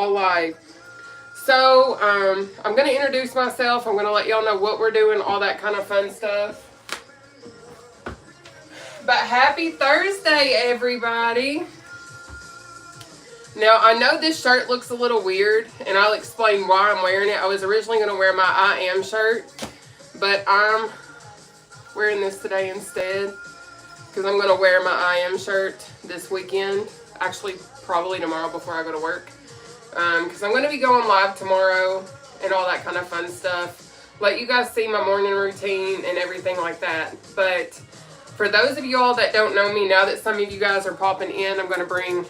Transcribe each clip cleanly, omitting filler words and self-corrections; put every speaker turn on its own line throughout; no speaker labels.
all live. So, I'm going to introduce myself. I'm going to let y'all know what we're doing, all that kind of fun stuff. But happy Thursday, everybody. Now, I know this shirt looks a little weird, and I'll explain why I'm wearing it. I was originally going to wear my I Am shirt, but I'm wearing this today instead because I'm going to wear my I Am shirt this weekend. Actually, probably tomorrow before I go to work. Because I'm going to be going live tomorrow and all that kind of fun stuff. Let you guys see my morning routine and everything like that. But for those of y'all that don't know me, now that some of you guys are popping in, I'm going to bring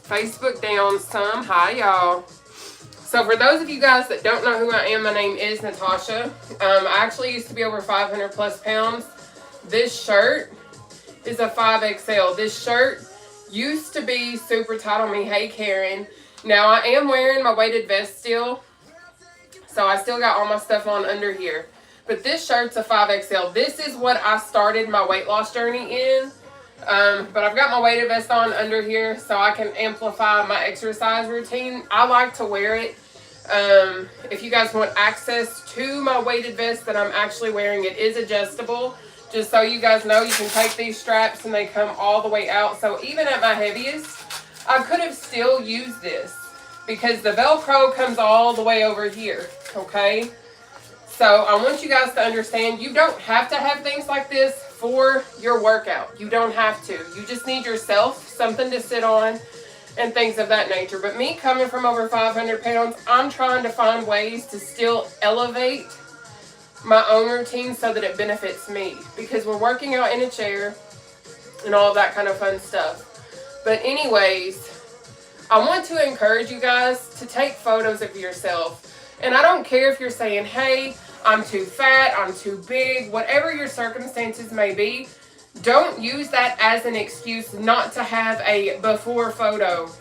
Facebook down some. Hi, y'all. So for those of you guys that don't know who I am, my name is Nataushia. I actually used to be over 500 plus pounds. This shirt is a 5XL. This shirt used to be super tight on me. Hey, Karen. Now, I am wearing my weighted vest still, so I still got all my stuff on under here. But this shirt's a 5XL. This is what I started my weight loss journey in. But I've got my weighted vest on under here so I can amplify my exercise routine. I like to wear it. If you guys want access to my weighted vest that I'm actually wearing, it is adjustable. Just so you guys know, you can take these straps and they come all the way out. So even at my heaviest, I could have still used this because the Velcro comes all the way over here, okay? So I want you guys to understand you don't have to have things like this for your workout. You don't have to. You just need yourself, something to sit on and things of that nature. But me coming from over 500 pounds, I'm trying to find ways to still elevate my own routine so that it benefits me. Because we're working out in a chair and all of that kind of fun stuff. But anyways, I want to encourage you guys to take photos of yourself. And I don't care if you're saying, hey, I'm too fat, I'm too big, whatever your circumstances may be, don't use that as an excuse not to have a before photo.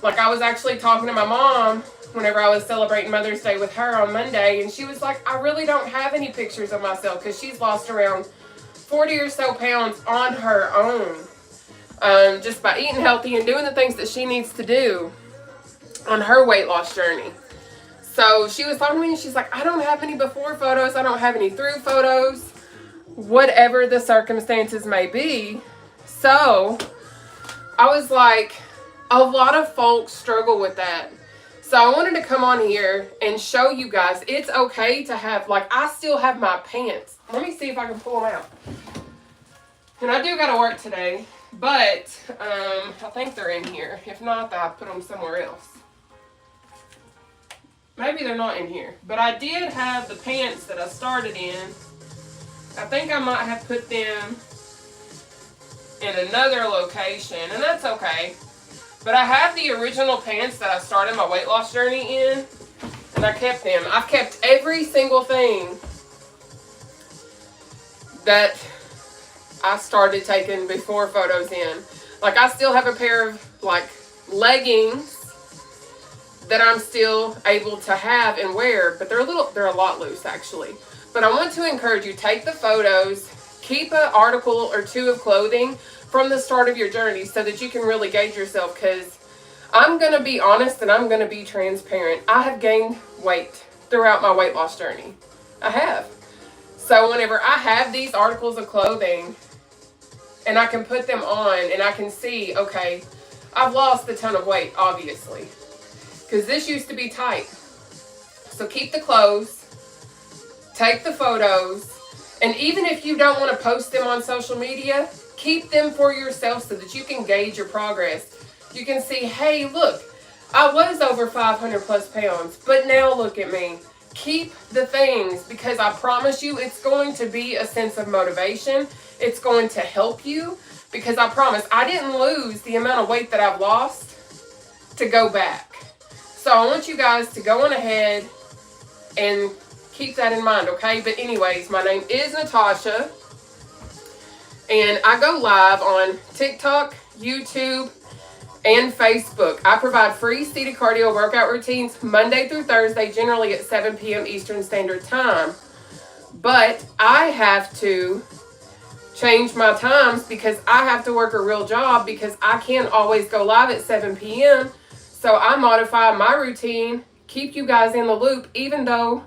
Like I was actually talking to my mom whenever I was celebrating Mother's Day with her on Monday, and she was like, I really don't have any pictures of myself because she's lost around 40 or so pounds on her own. Just by eating healthy and doing the things that she needs to do on her weight loss journey. So she was talking to me and she's like, I don't have any before photos. I don't have any through photos, whatever the circumstances may be. So I was like, a lot of folks struggle with that. So I wanted to come on here and show you guys it's okay to have, like, I still have my pants. Let me see if I can pull them out. And I do got to work today. But, I think they're in here. If not, I'll put them somewhere else. Maybe they're not in here. But I did have the pants that I started in. I think I might have put them in another location. And that's okay. But I have the original pants that I started my weight loss journey in. And I kept them. I've kept every single thing that I started taking before photos in. Like I still have a pair of like leggings that I'm still able to have and wear, but they're a lot loose actually. But I want to encourage you, take the photos, keep an article or two of clothing from the start of your journey so that you can really gauge yourself, because I'm going to be honest and I'm going to be transparent. I have gained weight throughout my weight loss journey. I have. So whenever I have these articles of clothing and I can put them on and I can see, okay, I've lost a ton of weight, obviously. Because this used to be tight. So keep the clothes, take the photos, and even if you don't want to post them on social media, keep them for yourself so that you can gauge your progress. You can see, hey, look, I was over 500 plus pounds, but now look at me. Keep the things, because I promise you it's going to be a sense of motivation. It's going to help you, because I promise I didn't lose the amount of weight that I've lost to go back. So I want you guys to go on ahead and keep that in mind, okay? But anyways, my name is Nataushia, and I go live on TikTok, YouTube, and Facebook. I provide free seated cardio workout routines Monday through Thursday, generally at 7 p.m. Eastern Standard Time. But I have to change my times because I have to work a real job, because I can't always go live at 7 p.m. So I modify my routine, keep you guys in the loop, even though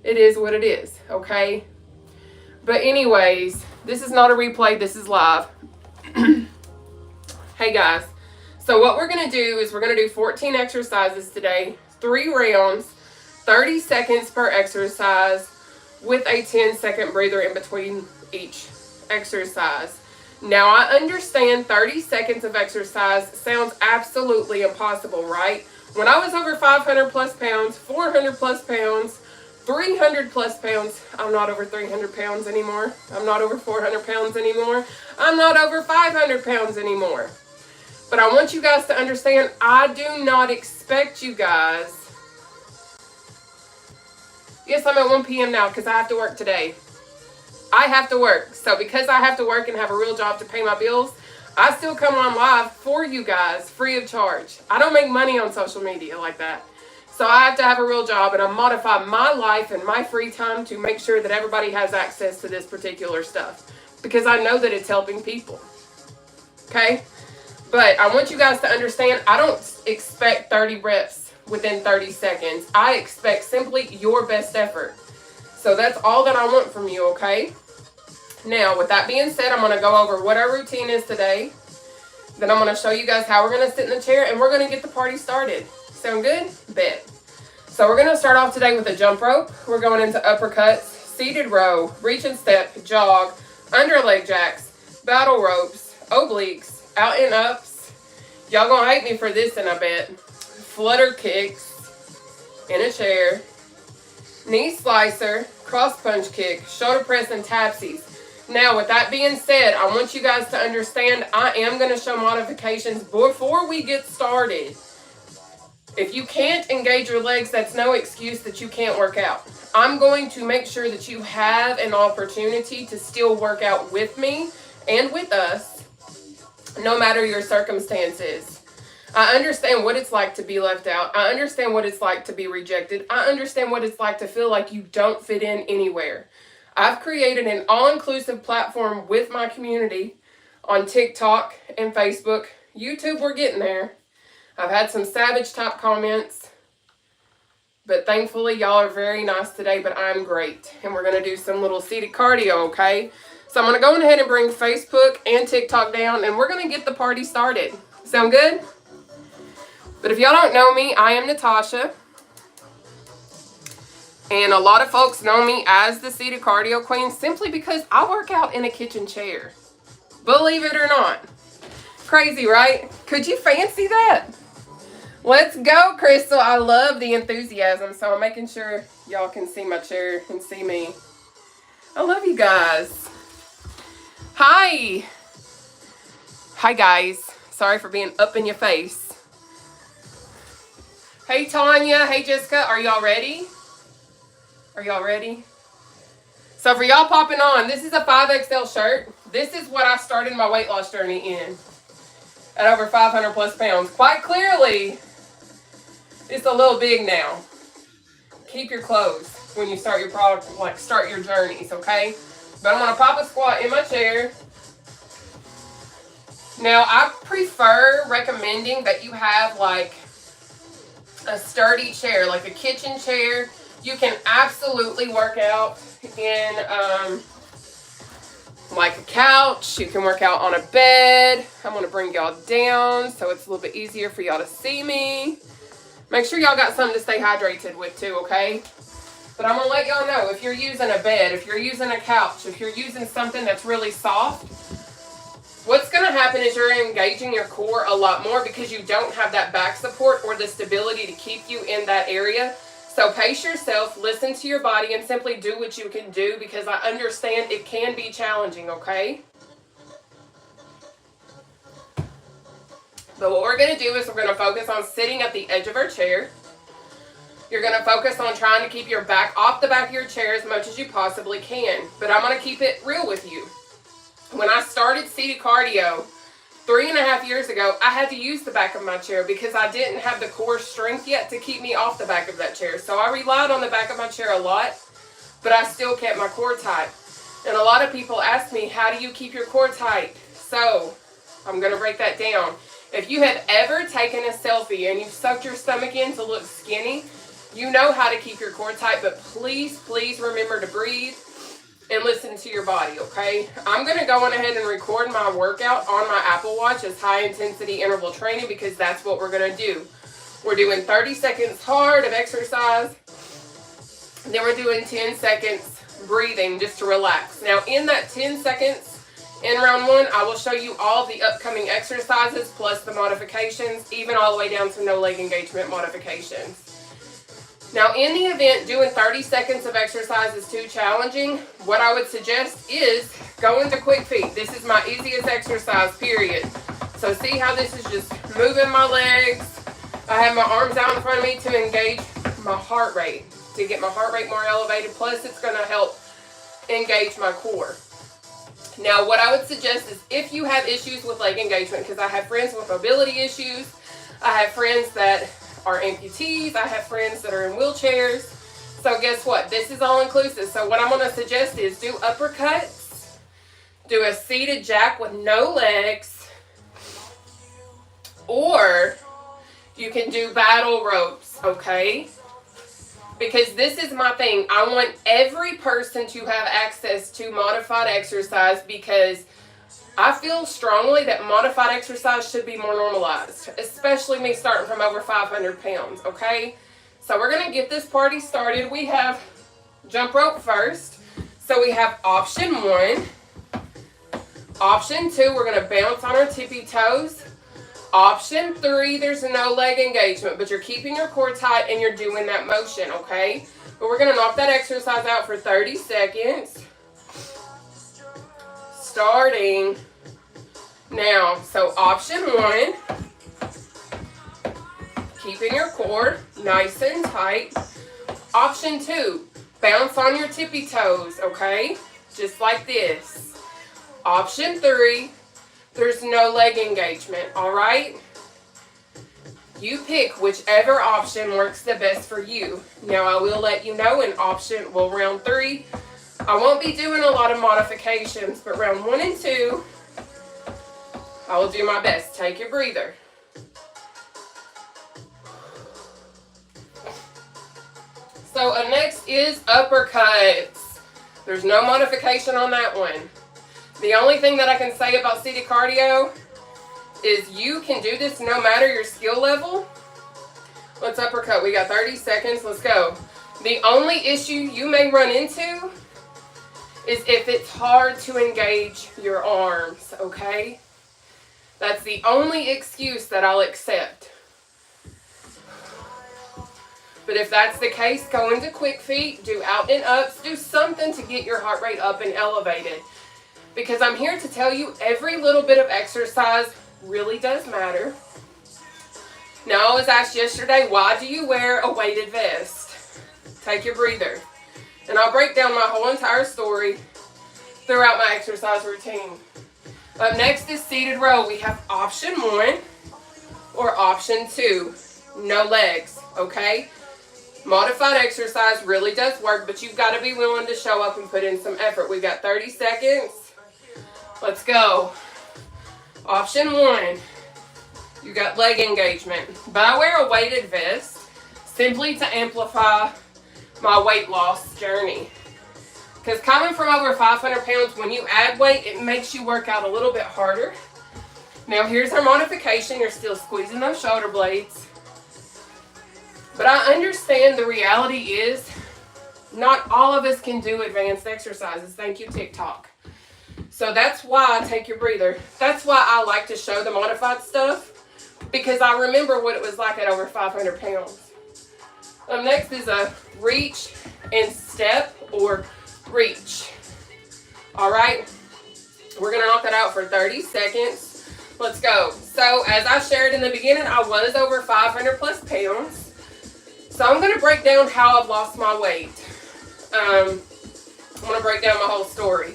it is what it is, okay? But anyways, this is not a replay, this is live. Hey guys, so what we're going to do is we're going to do 14 exercises today, 3 rounds, 30 seconds per exercise with a 10-second breather in between each exercise. Now I understand 30 seconds of exercise sounds absolutely impossible, right? When I was over 500 plus pounds, 400 plus pounds, 300 plus pounds, I'm not over 300 pounds anymore. I'm not over 400 pounds anymore. I'm not over 500 pounds anymore. But I want you guys to understand, I do not expect you guys. Yes, I'm at 1 p.m. now because I have to work today. I have to work. So because I have to work and have a real job to pay my bills, I still come on live for you guys free of charge. I don't make money on social media like that. So I have to have a real job, and I modify my life and my free time to make sure that everybody has access to this particular stuff because I know that it's helping people. Okay? But I want you guys to understand, I don't expect 30 reps within 30 seconds. I expect simply your best effort. So that's all that I want from you, okay? Now, with that being said, I'm going to go over what our routine is today. Then I'm going to show you guys how we're going to sit in the chair, and we're going to get the party started. Sound good? Bet. So we're going to start off today with a jump rope. We're going into uppercuts, seated row, reach and step, jog, under leg jacks, battle ropes, obliques, out and ups. Y'all going to hate me for this, and I bet. Flutter kicks in a chair, knee slicer, cross punch kick, shoulder press, and tapsies. Now, with that being said, I want you guys to understand I am going to show modifications before we get started. If you can't engage your legs, that's no excuse that you can't work out. I'm going to make sure that you have an opportunity to still work out with me and with us, no matter your circumstances. I understand what it's like to be left out. I understand what it's like to be rejected. I understand what it's like to feel like you don't fit in anywhere. I've created an all-inclusive platform with my community on TikTok and Facebook. YouTube, we're getting there. I've had some savage type comments, but thankfully y'all are very nice today, but I'm great. And we're going to do some little seated cardio, okay? So I'm going to go ahead and bring Facebook and TikTok down, and we're going to get the party started. Sound good? But if y'all don't know me, I am Nataushia. And a lot of folks know me as the seated cardio queen simply because I work out in a kitchen chair. Believe it or not. Crazy, right? Could you fancy that? Let's go, Crystal. I love the enthusiasm, so I'm making sure y'all can see my chair and see me. I love you guys. Hi. Hi, guys. Sorry for being up in your face. Hey, Tanya. Hey, Jessica. Are y'all ready? Are y'all ready? So for y'all popping on, this is a 5XL shirt. This is what I started my weight loss journey in at over 500 plus pounds. Quite clearly, it's a little big now. Keep your clothes when you start your product, like start your journeys, okay? But I'm gonna pop a squat in my chair. Now, I prefer recommending that you have like a sturdy chair, like a kitchen chair. You can absolutely work out in like a couch. You can work out on a bed. I'm going to bring y'all down so it's a little bit easier for y'all to see me. Make sure y'all got something to stay hydrated with too, okay? But I'm going to let y'all know, if you're using a bed, if you're using a couch, if you're using something that's really soft, what's going to happen is you're engaging your core a lot more because you don't have that back support or the stability to keep you in that area. So pace yourself, listen to your body, and simply do what you can do because I understand it can be challenging, okay? But what we're going to do is we're going to focus on sitting at the edge of our chair. You're going to focus on trying to keep your back off the back of your chair as much as you possibly can. But I'm going to keep it real with you. When I started seated cardio 3.5 years ago, I had to use the back of my chair because I didn't have the core strength yet to keep me off the back of that chair. So I relied on the back of my chair a lot, but I still kept my core tight. And a lot of people ask me, how do you keep your core tight? So I'm going to break that down. If you have ever taken a selfie and you've sucked your stomach in to look skinny, you know how to keep your core tight, but please, please remember to breathe and listen to your body, okay? I'm going to go on ahead and record my workout on my Apple Watch as high intensity interval training because that's what we're going to do. We're doing 30 seconds hard of exercise. Then we're doing 10 seconds breathing just to relax. Now in that 10 seconds in round one, I will show you all the upcoming exercises plus the modifications, even all the way down to no leg engagement modifications. Now in the event doing 30 seconds of exercise is too challenging, what I would suggest is going to quick feet. This is my easiest exercise, period. So see how this is just moving my legs. I have my arms out in front of me to engage my heart rate, to get my heart rate more elevated. Plus it's going to help engage my core. Now what I would suggest is if you have issues with leg engagement, because I have friends with mobility issues, I have friends that are amputees, I have friends that are in wheelchairs. So guess what? This is all inclusive. So what I'm going to suggest is do uppercuts, do a seated jack with no legs, or you can do battle ropes, okay? Because this is my thing. I want every person to have access to modified exercise because I feel strongly that modified exercise should be more normalized, especially me starting from over 500 pounds, okay? So we're going to get this party started. We have jump rope first. So we have option 1. Option 2, we're going to bounce on our tippy toes. Option 3, there's no leg engagement, but you're keeping your core tight and you're doing that motion, okay? But we're going to knock that exercise out for 30 seconds. Starting now. So option 1, keeping your core nice and tight. Option 2, bounce on your tippy toes, okay? Just like this. Option 3, there's no leg engagement, all right? You pick whichever option works the best for you. Now, I will let you know in round 3, I won't be doing a lot of modifications, but round 1 and 2, I will do my best. Take your breather. So next is uppercuts. There's no modification on that one. The only thing that I can say about seated cardio is you can do this no matter your skill level. Let's uppercut. We got 30 seconds. Let's go. The only issue you may run into is if it's hard to engage your arms, okay? That's the only excuse that I'll accept. But if that's the case, go into quick feet, do out and ups, do something to get your heart rate up and elevated. Because I'm here to tell you every little bit of exercise really does matter. Now, I was asked yesterday, why do you wear a weighted vest? Take your breather. And I'll break down my whole entire story throughout my exercise routine. Up next is seated row. We have option 1 or option 2. No legs, okay? Modified exercise really does work, but you've got to be willing to show up and put in some effort. We've got 30 seconds. Let's go. Option 1, you got leg engagement. But I wear a weighted vest simply to amplify my weight loss journey. Because coming from over 500 pounds, when you add weight, it makes you work out a little bit harder. Now here's our modification. You're still squeezing those shoulder blades. But I understand the reality is not all of us can do advanced exercises. Thank you, TikTok. So that's why I take your breather. That's why I like to show the modified stuff, because I remember what it was like at over 500 pounds. Next is a reach and step or reach. All right, we're going to knock that out for 30 seconds. Let's go. So as I shared in the beginning, I was over 500 plus pounds. So I'm going to break down how I've lost my weight. I'm going to break down my whole story.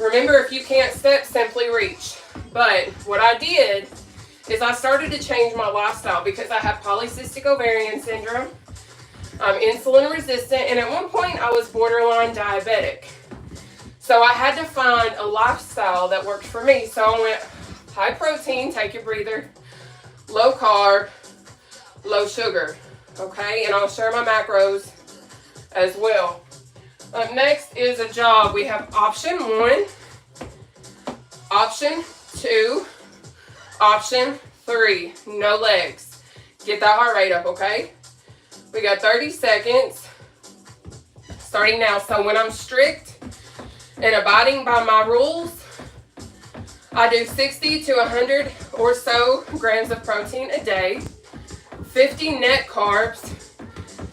Remember, if you can't step, simply reach. But what I did is I started to change my lifestyle because I have polycystic ovarian syndrome. I'm insulin resistant, and at one point I was borderline diabetic. So I had to find a lifestyle that worked for me. So I went high protein, take your breather, low carb, low sugar, okay? And I'll share my macros as well. Up next is a jog. We have option 1, option 2, option 3, no legs. Get that heart rate up, okay? We got 30 seconds starting now. So when I'm strict and abiding by my rules, I do 60 to 100 or so grams of protein a day, 50 net carbs,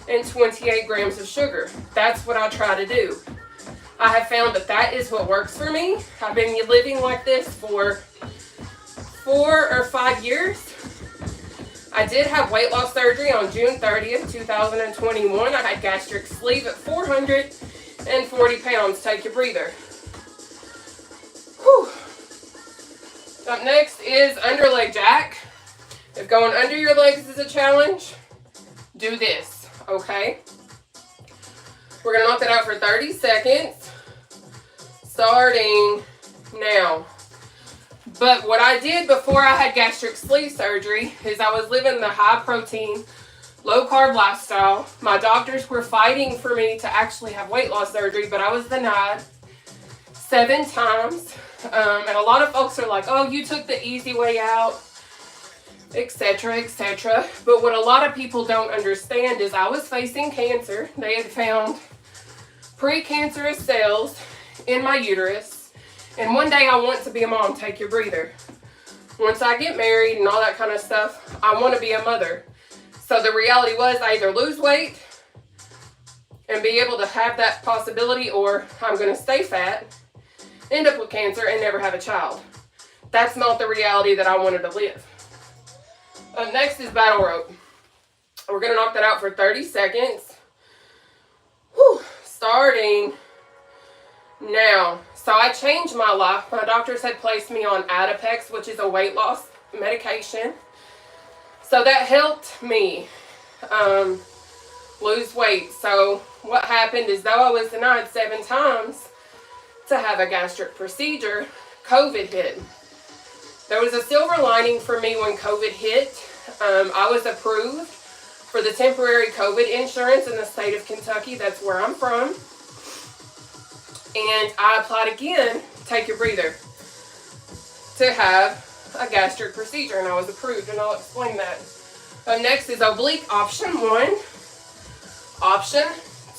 and 28 grams of sugar. That's what I try to do. I have found that that is what works for me. I've been living like this for 4 or 5 years. I did have weight loss surgery on June 30th, 2021. I had gastric sleeve at 440 pounds. Take your breather. Whew. Up next is underleg jack. If going under your legs is a challenge, do this, okay? We're going to knock that out for 30 seconds, starting now. But what I did before I had gastric sleeve surgery is I was living the high protein, low carb lifestyle. My doctors were fighting for me to actually have weight loss surgery, but I was denied 7 times. And a lot of folks are like, oh, you took the easy way out, etc., etc. But what a lot of people don't understand is I was facing cancer. They had found precancerous cells in my uterus. And one day I want to be a mom. Take your breather. Once I get married and all that kind of stuff, I want to be a mother. So the reality was I either lose weight and be able to have that possibility, or I'm going to stay fat, end up with cancer, and never have a child. That's not the reality that I wanted to live. Next is battle rope. We're going to knock that out for 30 seconds. Whew. Starting now. So I changed my life. My doctors had placed me on Adipex, which is a weight loss medication. So that helped me lose weight. So what happened is, though I was denied 7 times to have a gastric procedure, COVID hit. There was a silver lining for me when COVID hit. I was approved for the temporary COVID insurance in the state of Kentucky. That's where I'm from. And I applied again, take your breather, to have a gastric procedure, and I was approved, and I'll explain that. Next is oblique option 1, option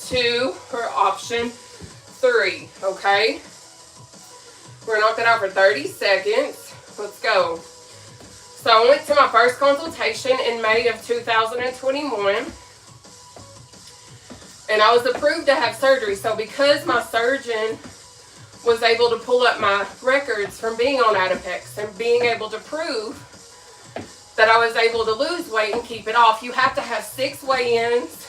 2, or option 3, okay? We're going to knock that out for 30 seconds. Let's go. So I went to my first consultation in May of 2021. And I was approved to have surgery. So because my surgeon was able to pull up my records from being on Adipex and being able to prove that I was able to lose weight and keep it off, you have to have 6 weigh-ins,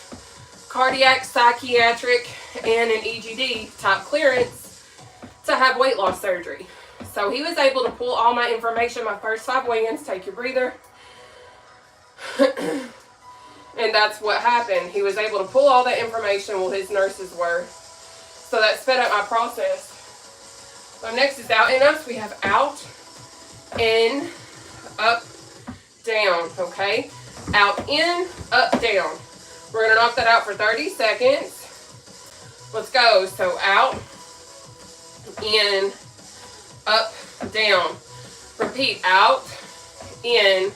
cardiac, psychiatric, and an EGD type clearance to have weight loss surgery. So he was able to pull all my information, my first 5 weigh-ins, take your breather. And that's what happened. He was able to pull all that information while his nurses were. So that sped up my process. So next is out and up. We have out, in, up, down, okay? Out, in, up, down. We're going to knock that out for 30 seconds. Let's go. So out, in, up, down. Repeat. Out, in,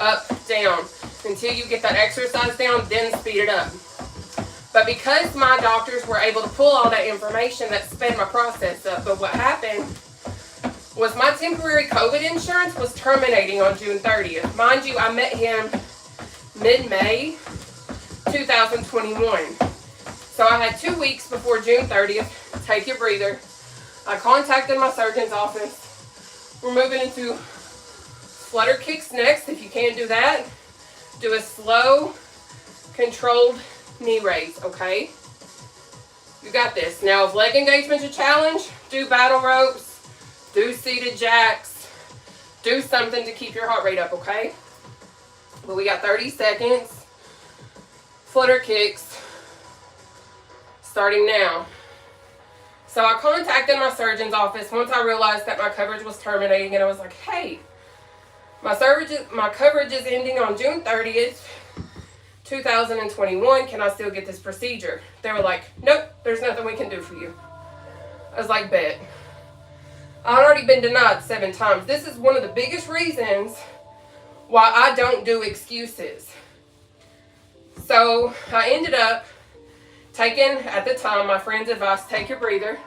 up, down. Until you get that exercise down, then speed it up. But because my doctors were able to pull all that information, that sped my process up. But what happened was my temporary COVID insurance was terminating on June 30th. Mind you, I met him mid-May 2021. So I had 2 weeks before June 30th. Take your breather. I contacted my surgeon's office. We're moving into flutter kicks next. If you can't do that, do a slow, controlled knee raise, okay? You got this. Now, if leg engagement's a challenge, do battle ropes, do seated jacks, do something to keep your heart rate up, okay? But we got 30 seconds. Flutter kicks, starting now. So I contacted my surgeon's office once I realized that my coverage was terminating, and I was like, hey, my coverage is ending on June 30th, 2021. Can I still get this procedure? They were like, nope, there's nothing we can do for you. I was like, bet. I'd already been denied 7 times. This is one of the biggest reasons why I don't do excuses. So I ended up taking, at the time, my friend's advice, take your breather.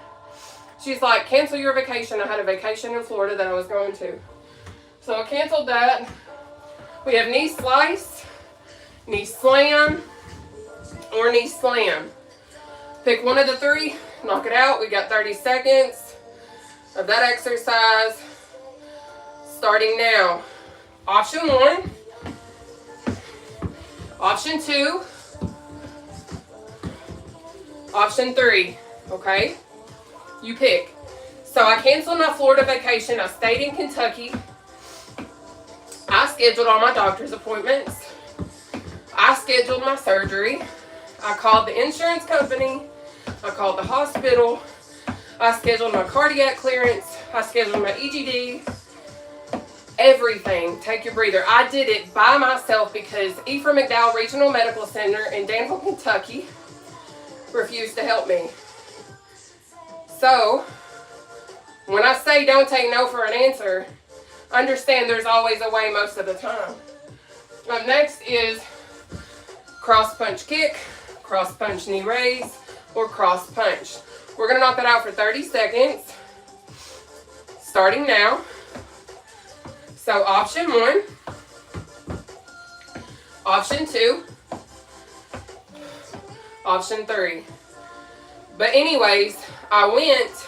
She's like, cancel your vacation. I had a vacation in Florida that I was going to. So I canceled that. We have knee slice, knee slam, or knee slam. Pick one of the 3, knock it out. We got 30 seconds of that exercise starting now. Option 1, option 2, option 3, okay? You pick. So I canceled my Florida vacation. I stayed in Kentucky. I scheduled all my doctor's appointments. I scheduled my surgery. I called the insurance company. I called the hospital. I scheduled my cardiac clearance. I scheduled my EGD. Everything. Take your breather. I did it by myself because Ephraim McDowell Regional Medical Center in Danville, Kentucky refused to help me. So, when I say don't take no for an answer, understand there's always a way most of the time. Up next is cross punch kick, cross punch knee raise, or cross punch. We're going to knock that out for 30 seconds, starting now. So option 1, option 2, option 3. But anyways, I went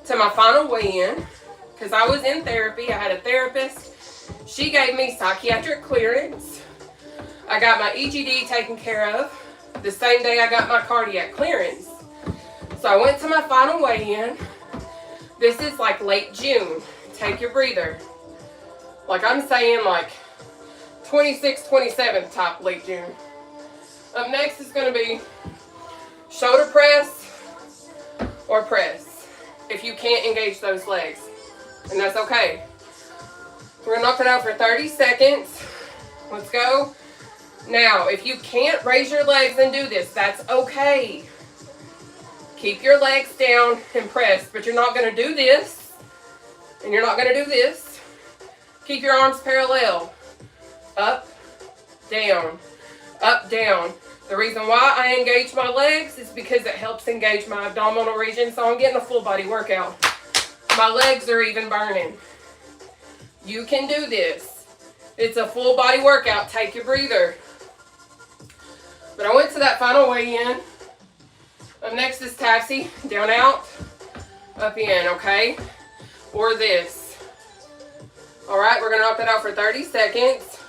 to my final weigh-in because I was in therapy. I had a therapist. She gave me psychiatric clearance. I got my EGD taken care of the same day I got my cardiac clearance. So I went to my final weigh-in. This is like late June. Take your breather. Like I'm saying like 26th, 27th type late June. Up next is going to be shoulder press or press if you can't engage those legs. And that's okay. We're going to knock it out for 30 seconds. Let's go. Now, if you can't raise your legs and do this, that's okay. Keep your legs down and press, but you're not going to do this, and you're not going to do this. Keep your arms parallel. Up, down, up, down. The reason why I engage my legs is because it helps engage my abdominal region, so I'm getting a full body workout. My legs are even burning. You can do this. It's a full body workout. Take your breather. But I went to that final weigh-in. Up next is taxi. Down, out, up, in, okay? Or this. All right, we're going to knock that out for 30 seconds.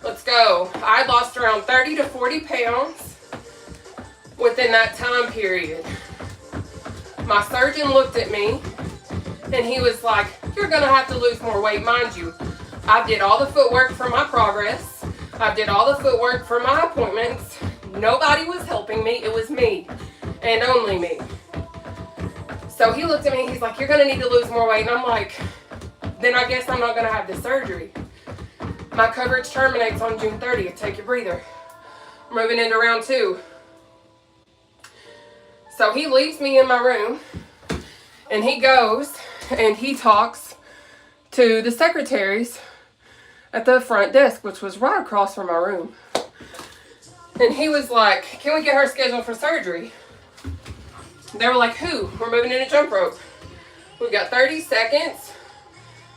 Let's go. I lost around 30 to 40 pounds within that time period. My surgeon looked at me and he was like, you're going to have to lose more weight. Mind you, I did all the footwork for my progress. I did all the footwork for my appointments. Nobody was helping me. It was me and only me. So he looked at me and he's like, you're going to need to lose more weight. And I'm like, then I guess I'm not going to have this surgery. My coverage terminates on June 30th. Take your breather. Moving into round 2. So he leaves me in my room and he goes and he talks to the secretaries at the front desk, which was right across from my room. And he was like, can we get her scheduled for surgery? They were like, who? We're moving into jump rope. We've got 30 seconds.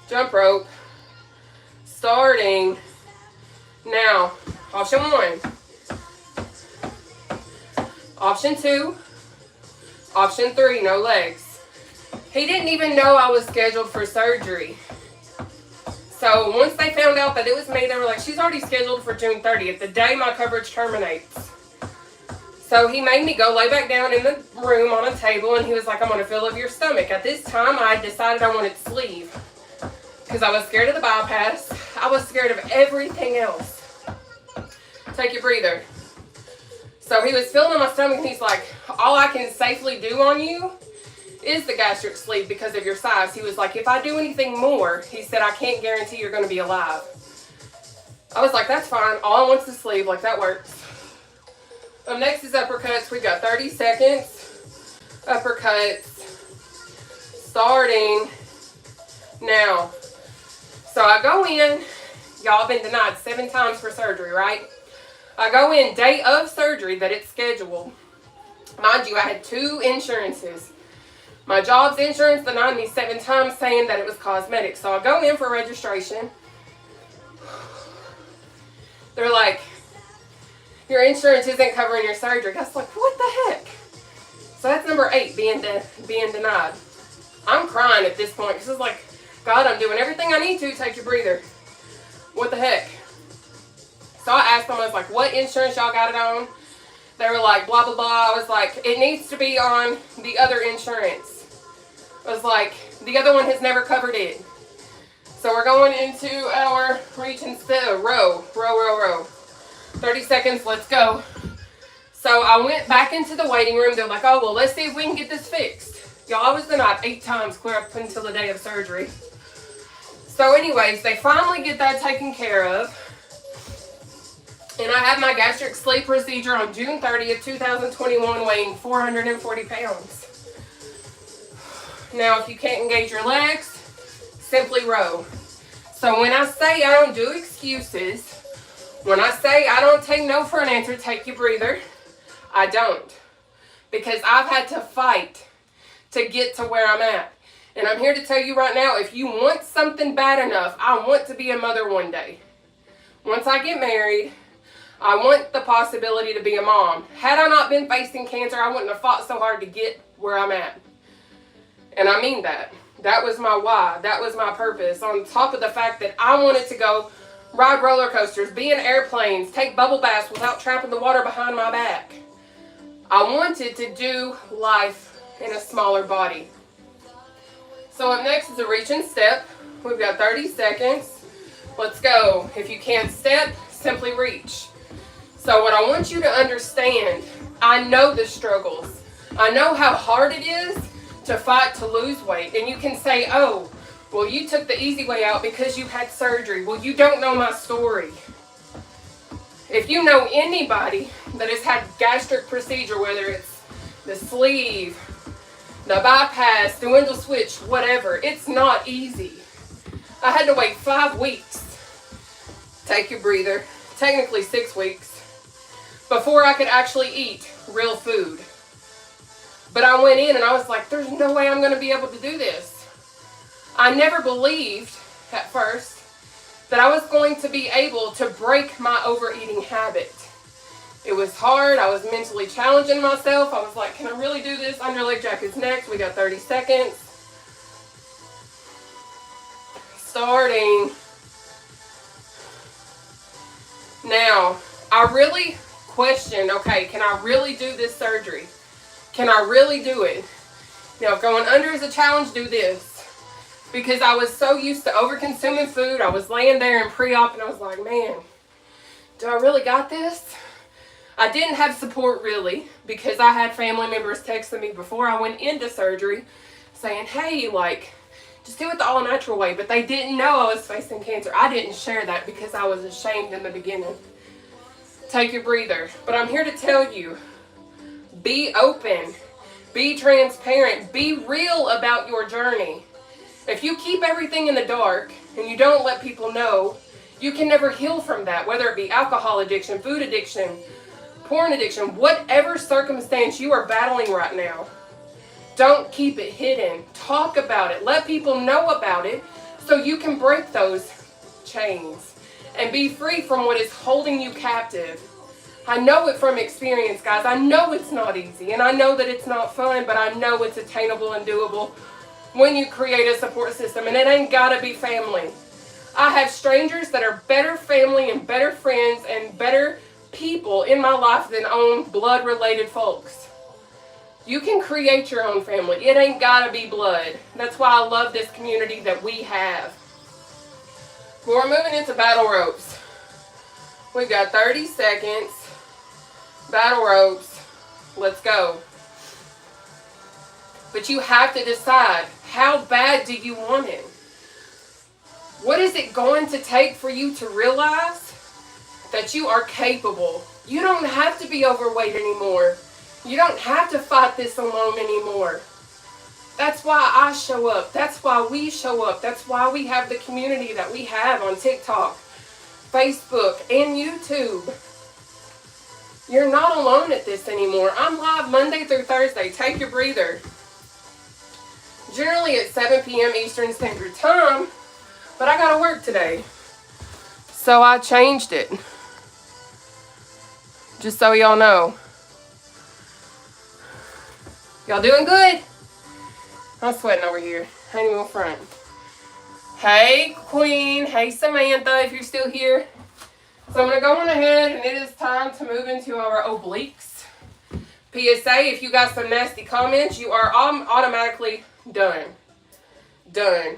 Jump rope. Starting now. Option 1. Option 2. Option 3, no legs. He didn't even know I was scheduled for surgery. So once they found out that it was me, they were like, she's already scheduled for June 30th, the day my coverage terminates. So he made me go lay back down in the room on a table, and he was like, I'm going to feel of your stomach. At this time, I decided I wanted sleeve because I was scared of the bypass. I was scared of everything else. Take your breather. So he was feeling on my stomach, and he's like, all I can safely do on you is the gastric sleeve because of your size. He was like, if I do anything more, he said, I can't guarantee you're going to be alive. I was like, that's fine. All I want is the sleeve. Like, that works. Next is uppercuts. We've got 30 seconds. Uppercuts. Starting now. So I go in. Y'all been denied 7 times for surgery, right? I go in day of surgery that it's scheduled. Mind you, I had 2 insurances. My job's insurance denied me 7 times saying that it was cosmetic. So I go in for registration. They're like, your insurance isn't covering your surgery. I was like, what the heck? So that's number 8, being denied. I'm crying at this point. This is like, God, I'm doing everything I need to. Take your breather. What the heck? So I asked them, I was like, what insurance y'all got it on? They were like, blah, blah, blah. I was like, it needs to be on the other insurance. I was like, the other one has never covered it. So we're going into our reach and row. 30 seconds, let's go. So I went back into the waiting room. They're like, oh, well, let's see if we can get this fixed. Y'all, I was denied 8 times clear up until the day of surgery. So anyways, they finally get that taken care of. And I had my gastric sleeve procedure on June 30th, 2021, weighing 440 pounds. Now, if you can't engage your legs, simply row. So when I say I don't do excuses, when I say I don't take no for an answer, take your breather, I don't. Because I've had to fight to get to where I'm at. And I'm here to tell you right now, if you want something bad enough, I want to be a mother one day. Once I get married, I want the possibility to be a mom. Had I not been facing cancer, I wouldn't have fought so hard to get where I'm at. And I mean that. That was my why. That was my purpose. On top of the fact that I wanted to go ride roller coasters, be in airplanes, take bubble baths without trapping the water behind my back. I wanted to do life in a smaller body. So up next is a reach and step. We've got 30 seconds. Let's go. If you can't step, simply reach. So what I want you to understand, I know the struggles. I know how hard it is to fight to lose weight. And you can say, oh, well, you took the easy way out because you had surgery. Well, you don't know my story. If you know anybody that has had gastric procedure, whether it's the sleeve, the bypass, the window switch, whatever, it's not easy. I had to wait 5 weeks. Take your breather. Technically 6 weeks. Before I could actually eat real food. But I went in and I was like, there's no way I'm going to be able to do this. I never believed at first that I was going to be able to break my overeating habit. It was hard. I was mentally challenging myself. I was like, can I really do this? Underleg jack is next. We got 30 seconds. Starting now. I really questioned, okay, can I really do this surgery? Can I really do it? Now, if going under is a challenge, do this. Because I was so used to over-consuming food. I was laying there in pre-op and I was like, man, do I really got this? I didn't have support really because I had family members texting me before I went into surgery saying, hey, like, just do it the all-natural way. But they didn't know I was facing cancer. I didn't share that because I was ashamed in the beginning. Take your breather. But I'm here to tell you, be open, be transparent, be real about your journey. If you keep everything in the dark and you don't let people know, you can never heal from that, whether it be alcohol addiction, food addiction, porn addiction, whatever circumstance you are battling right now. Don't keep it hidden. Talk about it. Let people know about it so you can break those chains and be free from what is holding you captive. I know it from experience, guys. I know it's not easy, and I know that it's not fun, but I know it's attainable and doable when you create a support system, and it ain't gotta be family. I have strangers that are better family and better friends and better people in my life than own blood-related folks. You can create your own family. It ain't gotta be blood. That's why I love this community that we have. We're moving into battle ropes. We've got 30 seconds. Battle ropes. Let's go. But you have to decide, how bad do you want it? What is it going to take for you to realize that you are capable? You don't have to be overweight anymore. You don't have to fight this alone anymore. That's why I show up. That's why we show up. That's why we have the community that we have on TikTok, Facebook, and YouTube. You're not alone at this anymore. I'm live Monday through Thursday. Take your breather. Generally at 7 p.m. Eastern Standard Time, but I gotta work today. So I changed it. Just so y'all know. Y'all doing good? I'm sweating over here. Ain't even front. Hey, Queen. Hey, Samantha, if you're still here. So I'm going to go on ahead, and it is time to move into our obliques. PSA, if you got some nasty comments, you are automatically done. Done.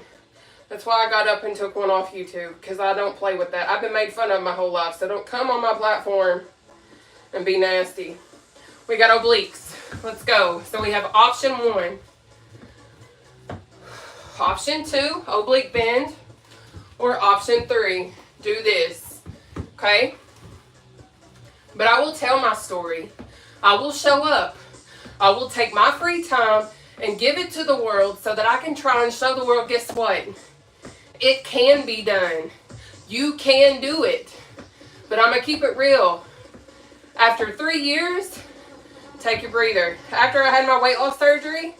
That's why I got up and took one off YouTube, because I don't play with that. I've been made fun of my whole life, so don't come on my platform and be nasty. We got obliques. Let's go. So we have option 1. Option 2, oblique bend, or option 3, do this, okay? But I will tell my story. I will show up. I will take my free time and give it to the world so that I can try and show the world, guess what? It can be done. You can do it. But I'm going to keep it real. After 3 years, take your breather. After I had my weight loss surgery,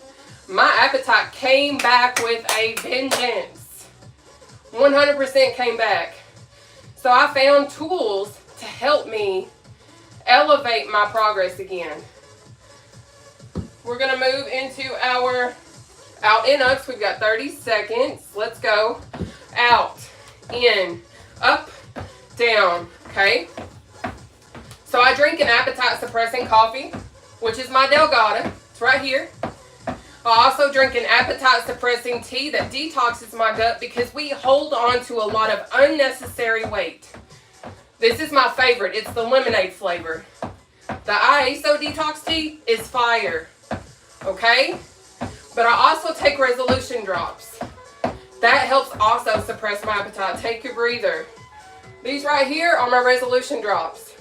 my appetite came back with a vengeance. 100% came back. So I found tools to help me elevate my progress again. We're going to move into our out and ups. We've got 30 seconds. Let's go. Out, in, up, down. Okay? So I drink an appetite suppressing coffee, which is my Delgado. It's right here. I also drink an appetite suppressing tea that detoxes my gut because we hold on to a lot of unnecessary weight. This is my favorite. It's the lemonade flavor. The ISO detox tea is fire. Okay? But I also take resolution drops. That helps also suppress my appetite. Take your breather. These right here are my resolution drops.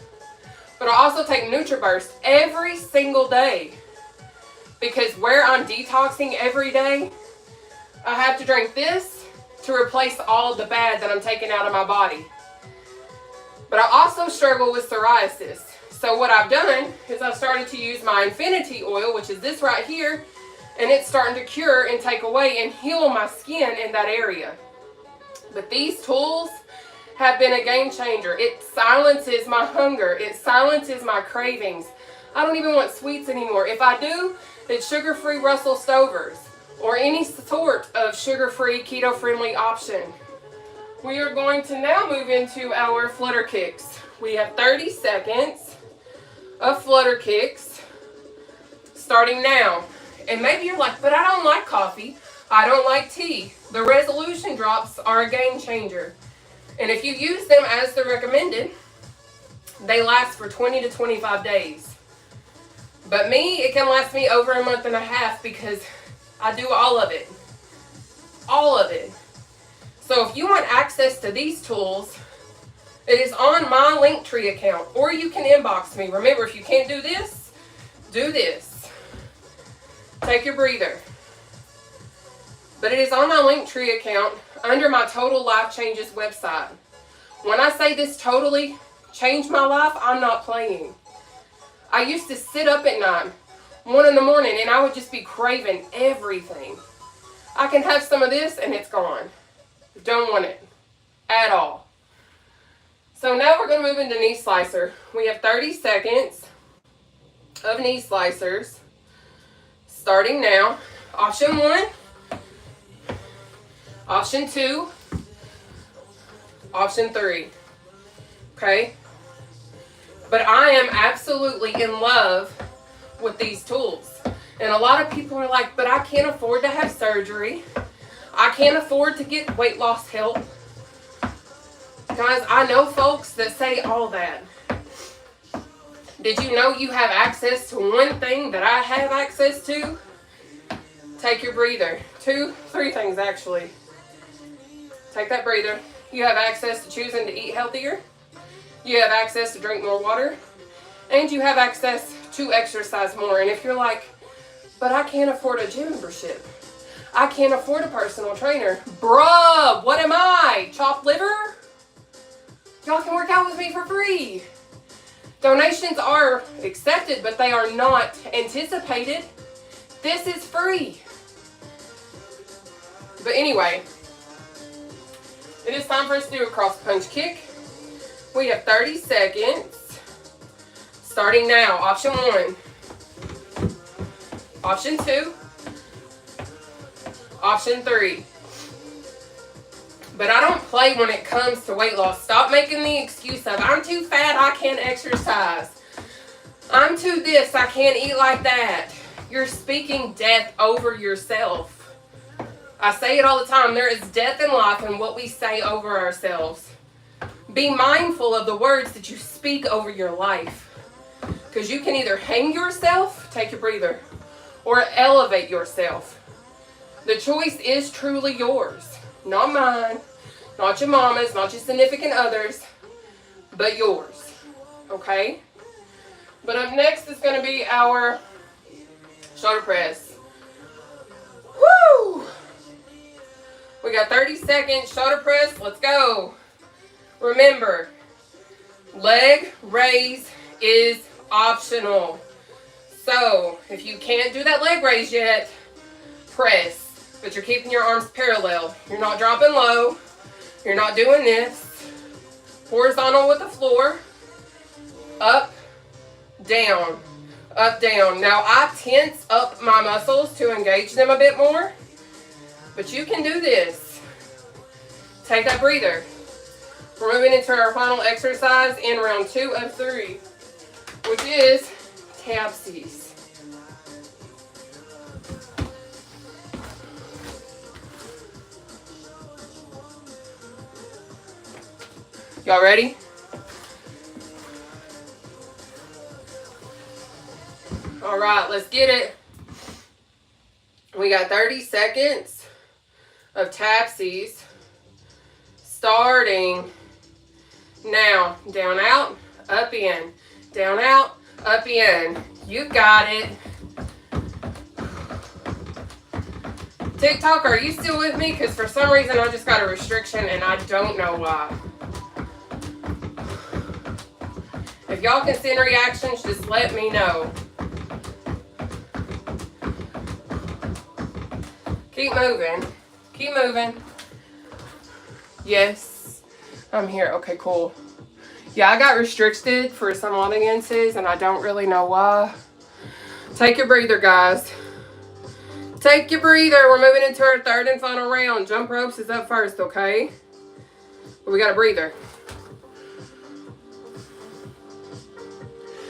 But I also take NutriBurst every single day. Because where I'm detoxing every day, I have to drink this to replace all the bad that I'm taking out of my body. But I also struggle with psoriasis. So what I've done is I've started to use my Infinity oil, which is this right here, and it's starting to cure and take away and heal my skin in that area. But these tools have been a game changer. It silences my hunger. It silences my cravings. I don't even want sweets anymore. If I do, it's sugar-free Russell Stovers or any sort of sugar-free, keto-friendly option. We are going to now move into our flutter kicks. We have 30 seconds of flutter kicks starting now. And maybe you're like, but I don't like coffee. I don't like tea. The resolution drops are a game changer. And if you use them as they're recommended, they last for 20 to 25 days. But me, it can last me over a month and a half because I do all of it. All of it. So if you want access to these tools, it is on my Linktree account. Or you can inbox me. Remember, if you can't do this, do this. Take your breather. But it is on my Linktree account under my Total Life Changes website. When I say this totally changed my life, I'm not playing. I used to sit up at night, 1 in the morning, and I would just be craving everything. I can have some of this and it's gone. Don't want it at all. So now we're going to move into knee slicer. We have 30 seconds of knee slicers starting now. Option 1, option 2, option 3. Okay? But I am absolutely in love with these tools. And a lot of people are like, but I can't afford to have surgery. I can't afford to get weight loss help. Guys, I know folks that say all that. Did you know you have access to one thing that I have access to? Take your breather. 2, 3 things actually. Take that breather. You have access to choosing to eat healthier. You have access to drink more water. And you have access to exercise more. And if you're like, but I can't afford a gym membership, I can't afford a personal trainer. Bruh, what am I? Chopped liver? Y'all can work out with me for free. Donations are accepted, but they are not anticipated. This is free. But anyway, it is time for us to do a cross punch kick. We have 30 seconds. Starting now. Option 1. Option 2. Option 3. But I don't play when it comes to weight loss. Stop making the excuse of, I'm too fat, I can't exercise. I'm too this, I can't eat like that. You're speaking death over yourself. I say it all the time. There is death in life in what we say over ourselves. Be mindful of the words that you speak over your life. Because you can either hang yourself, take your breather, or elevate yourself. The choice is truly yours. Not mine, not your mama's, not your significant others, but yours. Okay? But up next is going to be our shoulder press. Woo! We got 30 seconds. Shoulder press. Let's go. Remember, leg raise is optional. So, if you can't do that leg raise yet, press. But you're keeping your arms parallel. You're not dropping low. You're not doing this. Horizontal with the floor. Up, down, up, down. Now, I tense up my muscles to engage them a bit more. But you can do this. Take that breather. We're moving into our final exercise in round 2 of 3, which is tapsies. Y'all ready? All right, let's get it. We got 30 seconds of tapsies starting now. Down, out, up, in. Down, out, up, in. You got it. TikTok, are you still with me? Because for some reason I just got a restriction and I don't know why. If y'all can send reactions, just let me know. Keep moving. Keep moving. Yes, I'm here. Okay, cool. Yeah, I got restricted for some audiences, and I don't really know why. Take your breather, guys. Take your breather. We're moving into our 3rd and final round. Jump ropes is up first, okay? But we got a breather.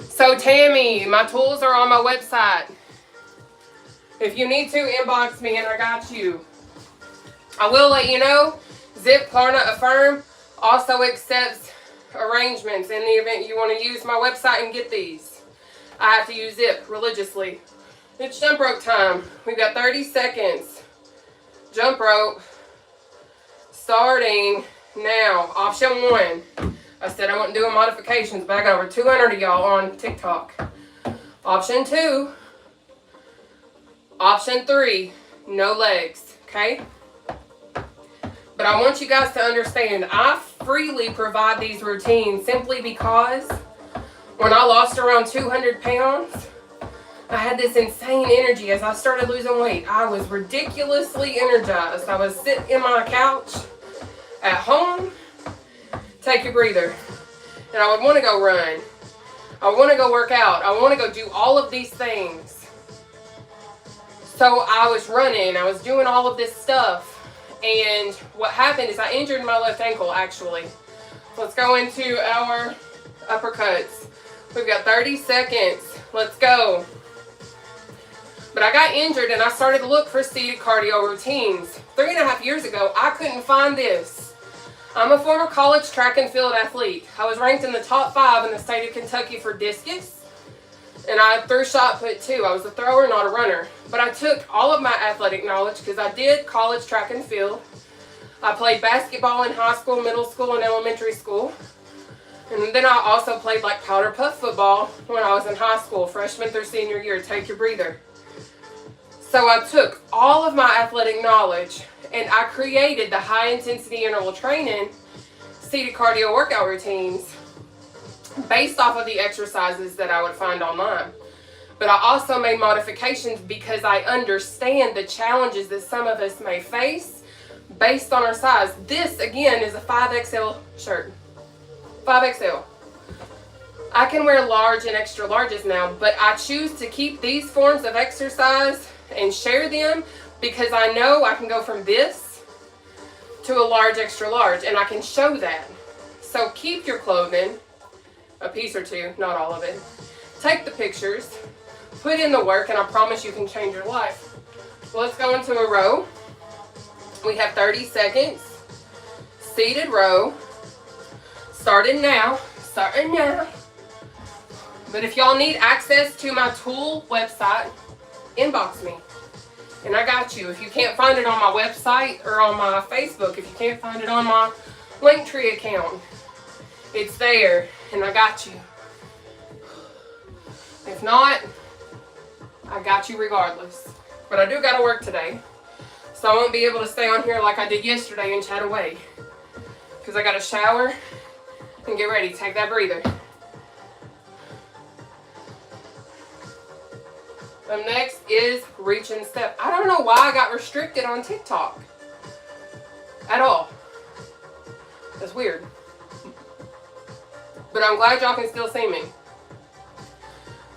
So, Tammy, my tools are on my website. If you need to, inbox me and I got you. I will let you know, Zip, Klarna, Affirm also accepts arrangements in the event you want to use my website and get these. I have to use Zip religiously. It's jump rope time. We've got 30 seconds. Jump rope. Starting now. Option 1. I said I wasn't doing modifications, but I got over 200 of y'all on TikTok. Option 2. Option 3. No legs. Okay? But I want you guys to understand, I freely provide these routines simply because when I lost around 200 pounds, I had this insane energy as I started losing weight. I was ridiculously energized. I was sitting in my couch at home. Take your breather. And I would want to go run. I want to go work out. I want to go do all of these things. So I was running. I was doing all of this stuff. And what happened is I injured my left ankle, actually. Let's go into our uppercuts. We've got 30 seconds. Let's go. But I got injured and I started to look for seated cardio routines. 3.5 years ago, I couldn't find this. I'm a former college track and field athlete. I was ranked in the top 5 in the state of Kentucky for discus, And I threw shot put too. I was a thrower, not a runner. But I took all of my athletic knowledge because I did college track and field. I played basketball in high school, middle school, and elementary school. And then I also played like powder puff football when I was in high school, freshman through senior year. Take your breather. So I took all of my athletic knowledge and I created the high intensity interval training seated cardio workout routines based off of the exercises that I would find online. But I also made modifications because I understand the challenges that some of us may face based on our size. This again is a 5XL shirt. 5XL. I can wear large and extra larges now, but I choose to keep these forms of exercise and share them because I know I can go from this to a large, extra large, and I can show that. So keep your clothing, a piece or two, not all of it. Take the pictures, put in the work, and I promise you can change your life. So let's go into a row. We have 30 seconds, seated row, starting now. But if y'all need access to my tool website, inbox me. And I got you. If you can't find it on my website or on my Facebook, if you can't find it on my Linktree account, it's there and I got you. If not, I got you regardless. But I do got to work today. So I won't be able to stay on here like I did yesterday and chat away. Because I got to shower and get ready. Take that breather. Up next is reach and step. I don't know why I got restricted on TikTok at all. That's weird. But I'm glad y'all can still see me.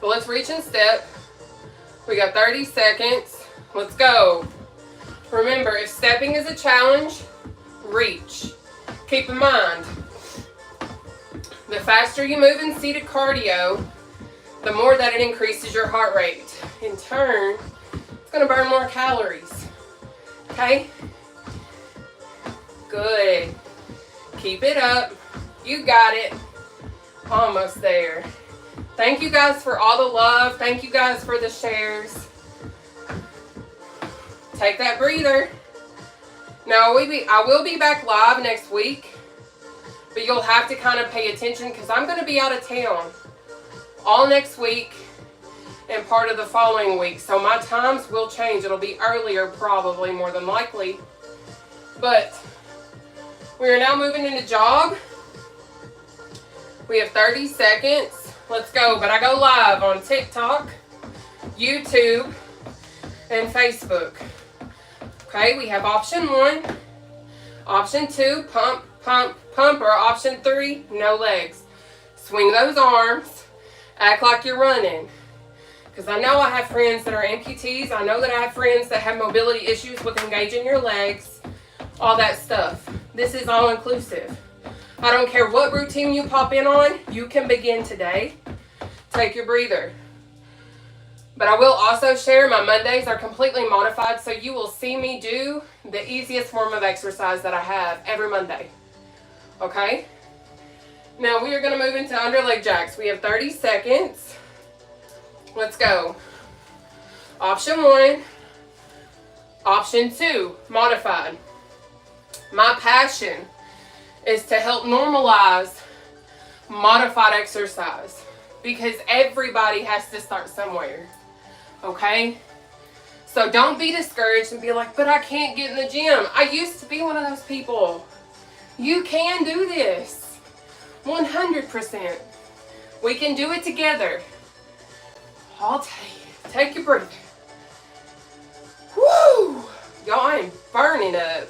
So let's reach and step. We got 30 seconds. Let's go. Remember, if stepping is a challenge, reach. Keep in mind, the faster you move in seated cardio, the more that it increases your heart rate. In turn, it's going to burn more calories. Okay? Good. Keep it up. You got it. Almost there. Thank you guys for all the love. Thank you guys for the shares. Take that breather. Now, I will be back live next week, but you'll have to kind of pay attention because I'm going to be out of town all next week and part of the following week. So my times will change. It'll be earlier probably, more than likely. But we are now moving into jog. We have 30 seconds. Let's go. But I go live on TikTok, YouTube, and Facebook. Okay, we have option 1, option 2, pump, pump, pump, or option 3, no legs. Swing those arms. Act like you're running. Because I know I have friends that are amputees. I know that I have friends that have mobility issues with engaging your legs. All that stuff. This is all inclusive. I don't care what routine you pop in on. You can begin today. Take your breather. But I will also share my Mondays are completely modified. So you will see me do the easiest form of exercise that I have every Monday. Okay? Now we are going to move into underleg jacks. We have 30 seconds. Let's go. Option 1. Option 2, modified. My passion is to help normalize modified exercise because everybody has to start somewhere. Okay? So don't be discouraged and be like, but I can't get in the gym. I used to be one of those people. You can do this. 100%. We can do it together. I'll take your breath. Woo! Y'all, I am burning up.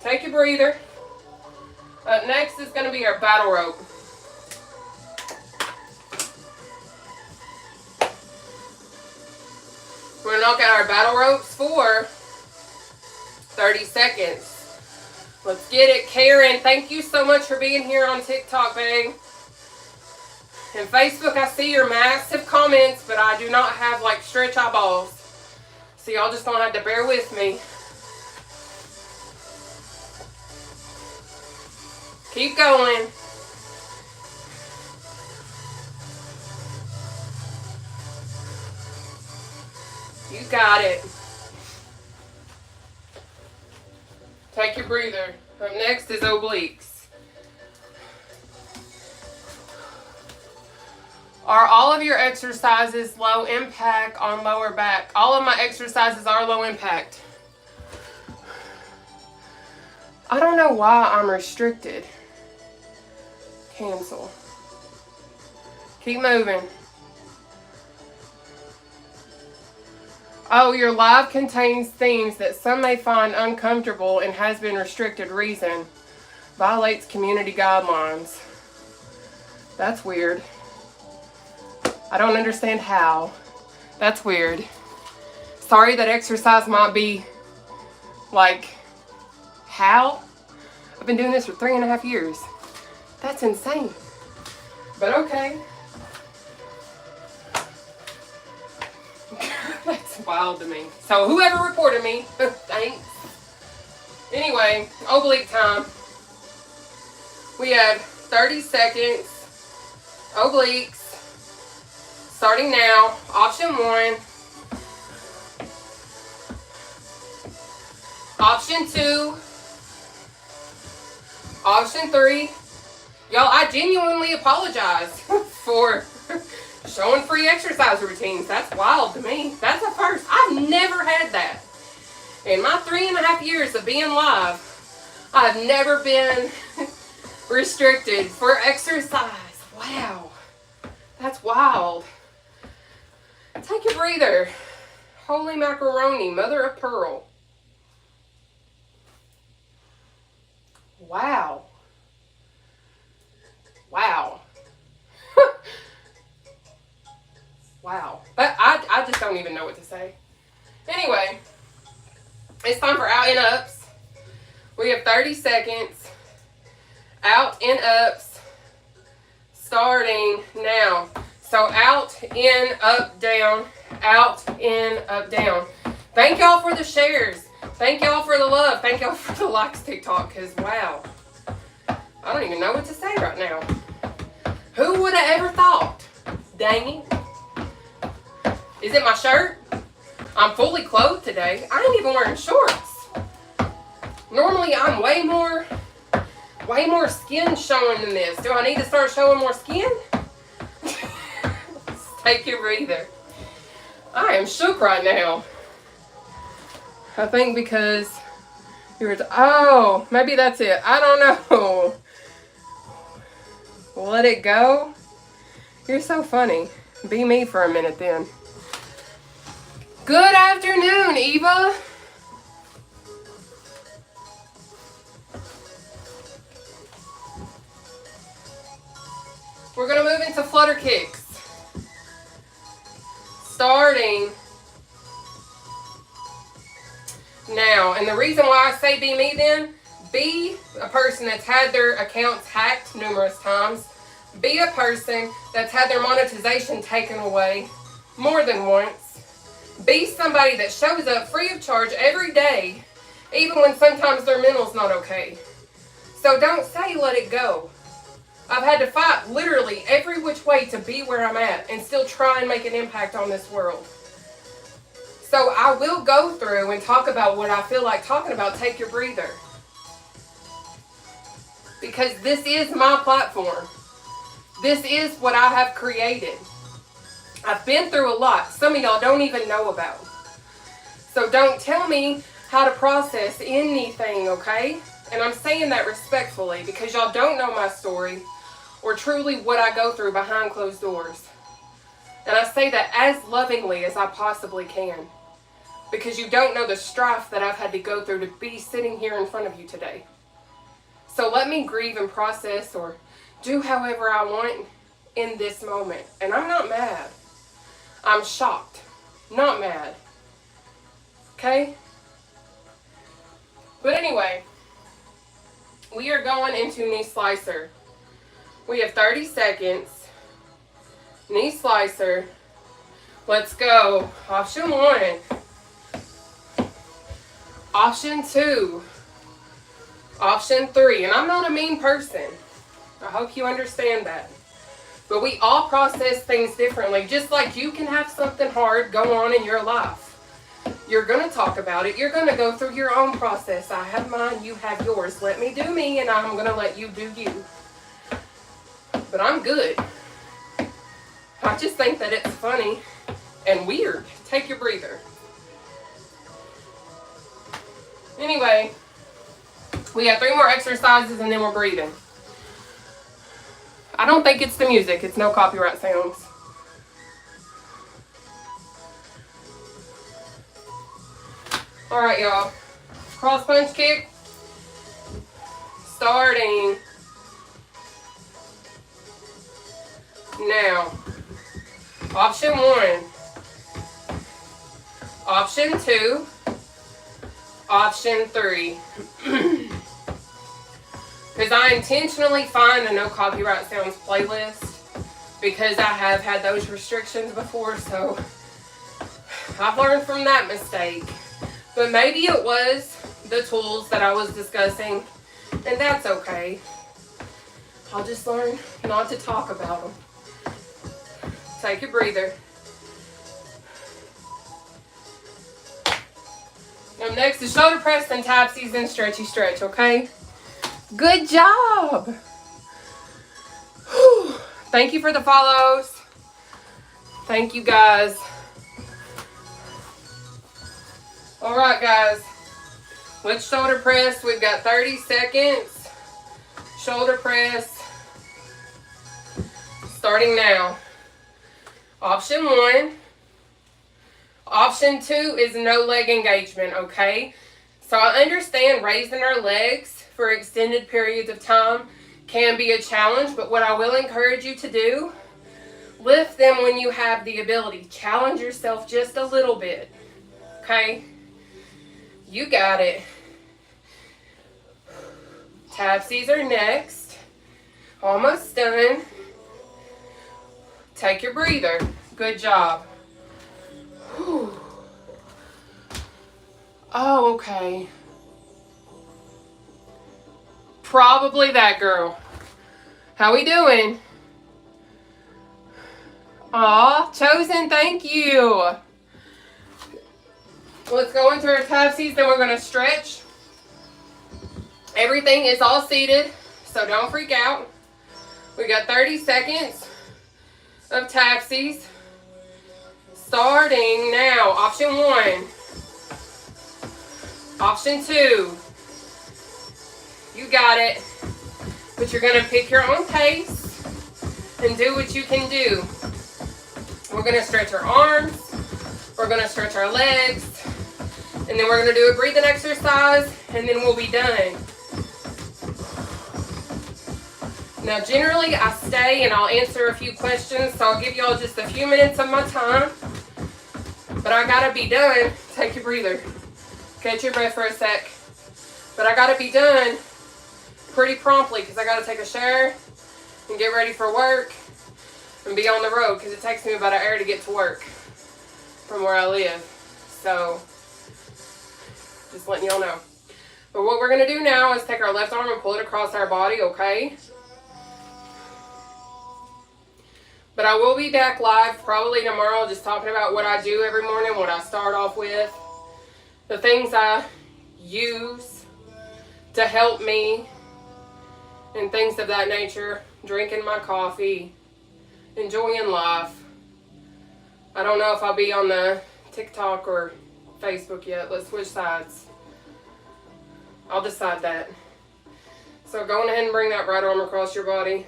Take your breather. Up next is going to be our battle rope. We're going to knock out our battle ropes for 30 seconds. Let's get it. Karen, thank you so much for being here on TikTok, babe. And Facebook, I see your massive comments, but I do not have like stretch eyeballs. So y'all just gonna have to bear with me. Keep going. You got it. Take your breather. Up next is obliques. Are all of your exercises low impact on lower back? All of my exercises are low impact. I don't know why I'm restricted. Cancel. Keep moving. Oh, your live contains themes that some may find uncomfortable and has been restricted. Reason. Violates community guidelines. That's weird. I don't understand how. That's weird. Sorry, that exercise might be like, how? I've been doing this for 3.5 years. That's insane. But okay. That's wild to me. So whoever reported me, thanks. Anyway, oblique time. We have 30 seconds. Obliques. Starting now. Option 1. Option 2. Option 3. Y'all, I genuinely apologize for showing free exercise routines. That's wild to me. That's a first. I've never had that. In my 3.5 years of being live, I've never been restricted for exercise. Wow. That's wild. Take a breather. Holy macaroni, mother of pearl. Wow. Wow. Wow. But I just don't even know what to say. Anyway, it's time for out and ups. We have 30 seconds. Out and ups. Starting now. So out, in, up, down. Out, in, up, down. Thank y'all for the shares. Thank y'all for the love. Thank y'all for the likes, TikTok. Because, wow. I don't even know what to say right now. Who would have ever thought? Dang it. Is it my shirt? I'm fully clothed today. I ain't even wearing shorts. Normally, I'm way more skin showing than this. Do I need to start showing more skin? Take your breather. I am shook right now. I think because oh, maybe that's it. I don't know. Let it go. You're so funny. Be me for a minute then. Good afternoon, Eva. We're going to move into flutter kicks. Starting now. And the reason why I say be me then, be a person that's had their accounts hacked numerous times. Be a person that's had their monetization taken away more than once. Be somebody that shows up free of charge every day, even when sometimes their mental's not okay. So don't say let it go. I've had to fight literally every which way to be where I'm at and still try and make an impact on this world. So I will go through and talk about what I feel like talking about. Take your breather. Because this is my platform. This is what I have created. I've been through a lot. Some of y'all don't even know about. So don't tell me how to process anything, okay? And I'm saying that respectfully because y'all don't know my story or truly what I go through behind closed doors. And I say that as lovingly as I possibly can because you don't know the strife that I've had to go through to be sitting here in front of you today. So let me grieve and process or do however I want in this moment. And I'm not mad. I'm shocked, not mad. Okay? But anyway, we are going into knee slicer. We have 30 seconds. Knee slicer. Let's go. Option 1. Option 2. Option 3. And I'm not a mean person. I hope you understand that. But we all process things differently. Just like you can have something hard go on in your life. You're going to talk about it. You're going to go through your own process. I have mine, you have yours. Let me do me, and I'm going to let you do you. But I'm good. I just think that it's funny and weird. Take your breather. Anyway, we have 3 more exercises and then we're breathing. I don't think it's the music. It's no copyright sounds. Alright, y'all. Cross punch kick. Starting now. Option 1. Option 2. Option 3. Because I intentionally find the no copyright sounds playlist because I have had those restrictions before, so I've learned from that mistake. But maybe it was the tools that I was discussing, and that's okay. I'll just learn not to talk about them. Take a breather. Up next is shoulder press and tapsies and stretchy stretch, okay? Good job. Whew. Thank you for the follows. Thank you, guys. All right, guys. Let's shoulder press. We've got 30 seconds. Shoulder press. Starting now. Option 1. Option 2 is no leg engagement, okay? So I understand raising our legs for extended periods of time can be a challenge, but what I will encourage you to do, lift them when you have the ability. Challenge yourself just a little bit, okay? You got it. Tapsies are next. Almost done. Take your breather. Good job. Whew. Oh, okay. Probably that girl. How we doing? Aw, Chosen, thank you. Let's go into our tapsies, then we're going to stretch. Everything is all seated, so don't freak out. We got 30 seconds of tapsies. Starting now. Option 1. Option 2. You got it. But you're going to pick your own pace and do what you can do. We're going to stretch our arms. We're going to stretch our legs. And then we're going to do a breathing exercise. And then we'll be done. Now, generally, I stay and I'll answer a few questions. So I'll give y'all just a few minutes of my time. But I got to be done. Take your breather. Catch your breath for a sec. But I got to be done pretty promptly because I got to take a shower and get ready for work and be on the road because it takes me about an hour to get to work from where I live. So, just letting y'all know. But what we're going to do now is take our left arm and pull it across our body, okay? But I will be back live probably tomorrow just talking about what I do every morning, what I start off with, the things I use to help me, and things of that nature. Drinking my coffee, enjoying life. I don't know if I'll be on the TikTok or Facebook yet. Let's switch sides. I'll decide that. So go on ahead and bring that right arm across your body.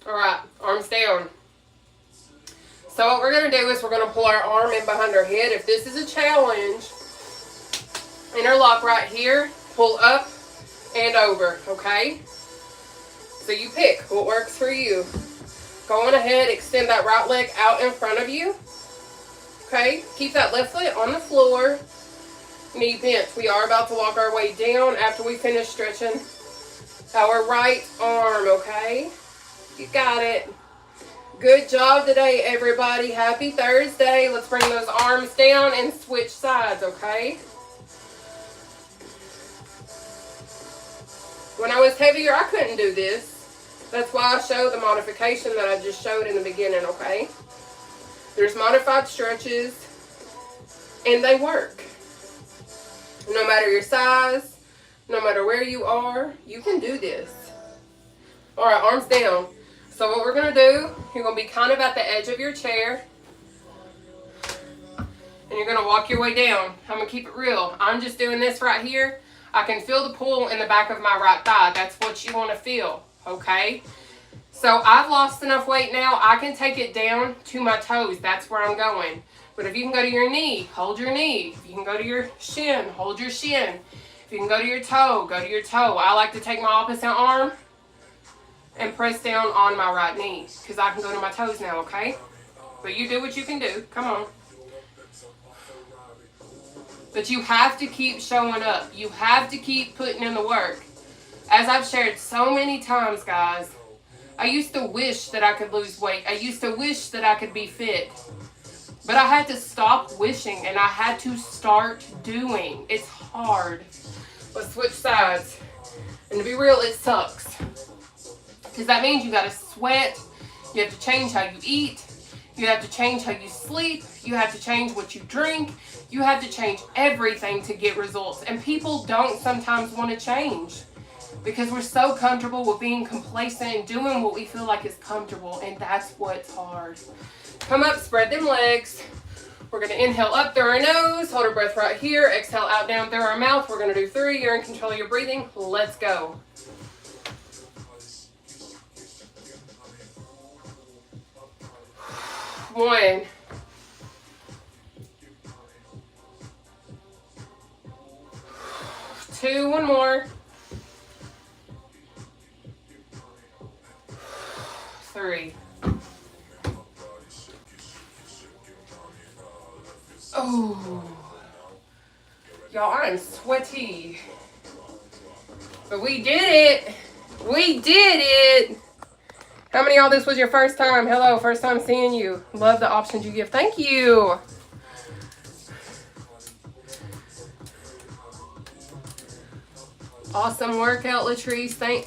Alright, arms down. So what we're going to do is we're going to pull our arm in behind our head. If this is a challenge, interlock right here, pull up and over, okay? So you pick what works for you. Go on ahead, extend that right leg out in front of you. Okay, keep that left foot on the floor, knee bent. We are about to walk our way down after we finish stretching our right arm, okay? You got it. Good job today, everybody. Happy Thursday. Let's bring those arms down and switch sides, okay? When I was heavier, I couldn't do this. That's why I showed the modification that I just showed in the beginning, okay? There's modified stretches, and they work. No matter your size, no matter where you are, you can do this. All right, arms down. So what we're going to do, you're going to be kind of at the edge of your chair, and you're going to walk your way down. I'm going to keep it real. I'm just doing this right here. I can feel the pull in the back of my right thigh. That's what you want to feel, okay? So I've lost enough weight now, I can take it down to my toes. That's where I'm going. But if you can go to your knee, hold your knee. If you can go to your shin, hold your shin. If you can go to your toe, go to your toe. I like to take my opposite arm and press down on my right knee because I can go to my toes now, okay? But you do what you can do. Come on. But you have to keep showing up. You have to keep putting in the work. As I've shared so many times, guys, I used to wish that I could lose weight. I used to wish that I could be fit. But I had to stop wishing and I had to start doing. It's hard. Let's switch sides. And to be real, it sucks. Because that means you got to sweat. You have to change how you eat. You have to change how you sleep. You have to change what you drink. You have to change everything to get results. And people don't sometimes want to change because we're so comfortable with being complacent and doing what we feel like is comfortable. And that's what's hard. Come up, spread them legs. We're going to inhale up through our nose. Hold our breath right here. Exhale out, down through our mouth. We're going to do 3. You're in control of your breathing. Let's go. One. 2, one more. 3. Oh, y'all, I'm sweaty. But we did it. We did it. How many of y'all this was your first time? Hello, first time seeing you. Love the options you give. Thank you. Awesome workout, Latrice. Thank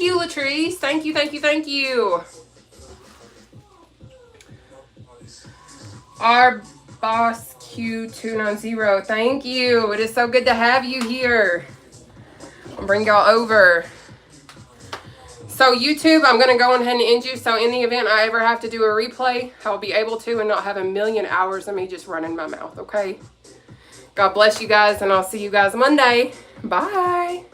you, Latrice. Thank you, thank you, thank you. Our boss Q290. Thank you. It is so good to have you here. I'll bring y'all over. So YouTube, I'm going to go ahead and end you. So in the event I ever have to do a replay, I'll be able to and not have a million hours of me just running my mouth, okay? God bless you guys, and I'll see you guys Monday. Bye.